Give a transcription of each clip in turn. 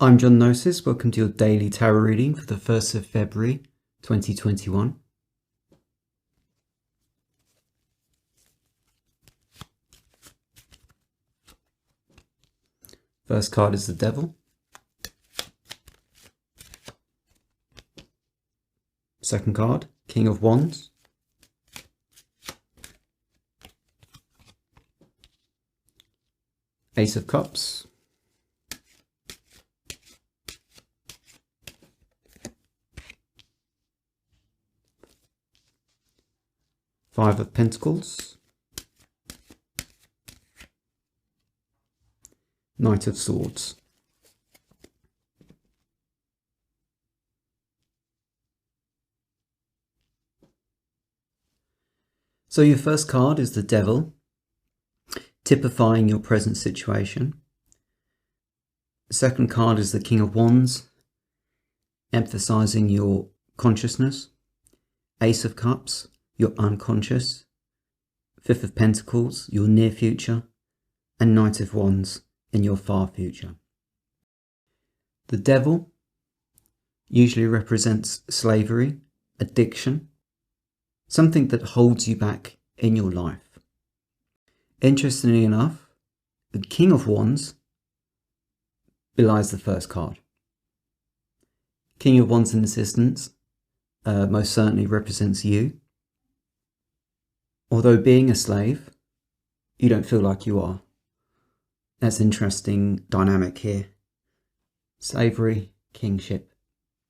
I'm Gnosis. Welcome to your daily tarot reading for the 1st of February 2021. First card is the Devil. Second card, King of Wands. Ace of Cups. Five of Pentacles. Knight of Swords. So your first card is the Devil, typifying your present situation. The second card is the King of Wands, emphasizing your consciousness. Ace of Cups, your unconscious. Fifth of Pentacles, your near future. And Knight of Wands, in your far future. The Devil usually represents slavery, addiction, something that holds you back in your life. Interestingly enough, the King of Wands belies the first card. King of Wands in this instance most certainly represents you. Although being a slave, you don't feel like you are. That's an interesting dynamic here. Slavery, kingship.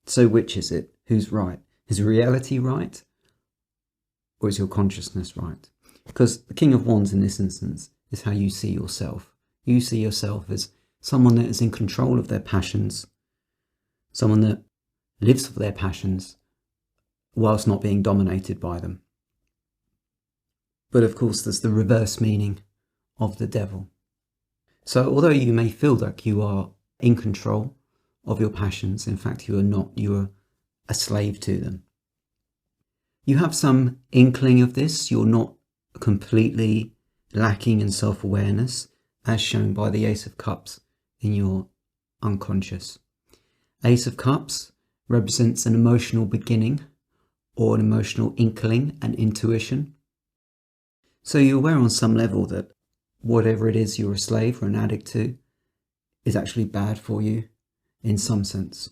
So which is it? Who's right? Is reality right? Or is your consciousness right? Because the King of Wands in this instance is how you see yourself. You see yourself as someone that is in control of their passions. Someone that lives for their passions whilst not being dominated by them. But of course there's the reverse meaning of the Devil. So although you may feel like you are in control of your passions, in fact you are not, you are a slave to them. You have some inkling of this, you're not completely lacking in self-awareness, as shown by the Ace of Cups in your unconscious. Ace of Cups represents an emotional beginning or an emotional inkling and intuition. So you're aware on some level that whatever it is you're a slave or an addict to is actually bad for you in some sense.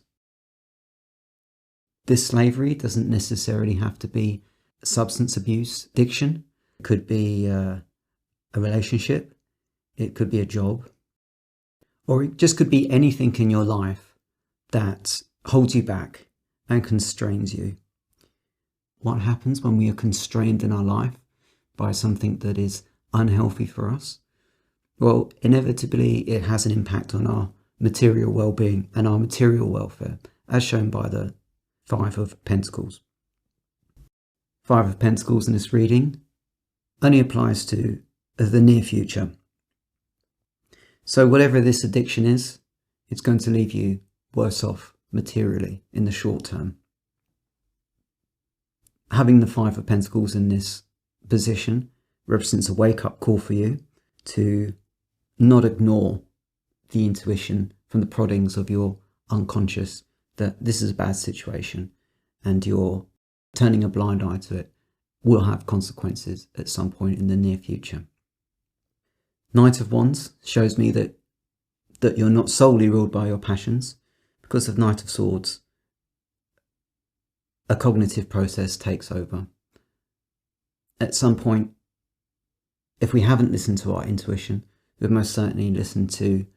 This slavery doesn't necessarily have to be substance abuse, addiction. It could be a relationship. It could be a job. Or it just could be anything in your life that holds you back and constrains you. What happens when we are constrained in our life by something that is unhealthy for us? Well, inevitably it has an impact on our material well-being and our material welfare, as shown by the Five of Pentacles. Five of Pentacles in this reading only applies to the near future. So whatever this addiction is, it's going to leave you worse off materially in the short term. Having the Five of Pentacles in this position represents a wake-up call for you to not ignore the intuition from the proddings of your unconscious that this is a bad situation and you're turning a blind eye to it will have consequences at some point in the near future. Knight of Wands shows me that you're not solely ruled by your passions. Because of Knight of Swords, a cognitive process takes over. At some point, if we haven't listened to our intuition, we've most certainly listened to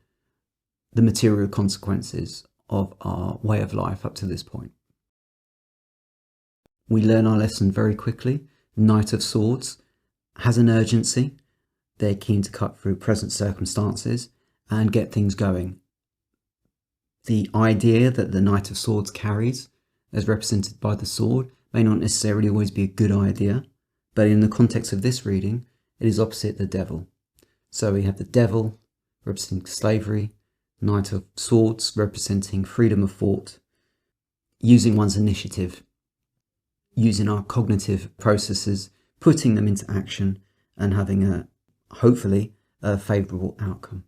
the material consequences of our way of life up to this point. We learn our lesson very quickly. Knight of Swords has an urgency. They're keen to cut through present circumstances and get things going. The idea that the Knight of Swords carries, as represented by the sword, may not necessarily always be a good idea, but in the context of this reading, it is opposite the Devil. So we have the Devil representing slavery, Knight of Swords representing freedom of thought, using one's initiative, using our cognitive processes, putting them into action and having hopefully a favourable outcome.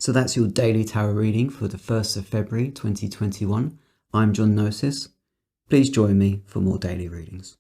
So that's your daily tarot reading for the 1st of February 2021. I'm Gnosis. Please join me for more daily readings.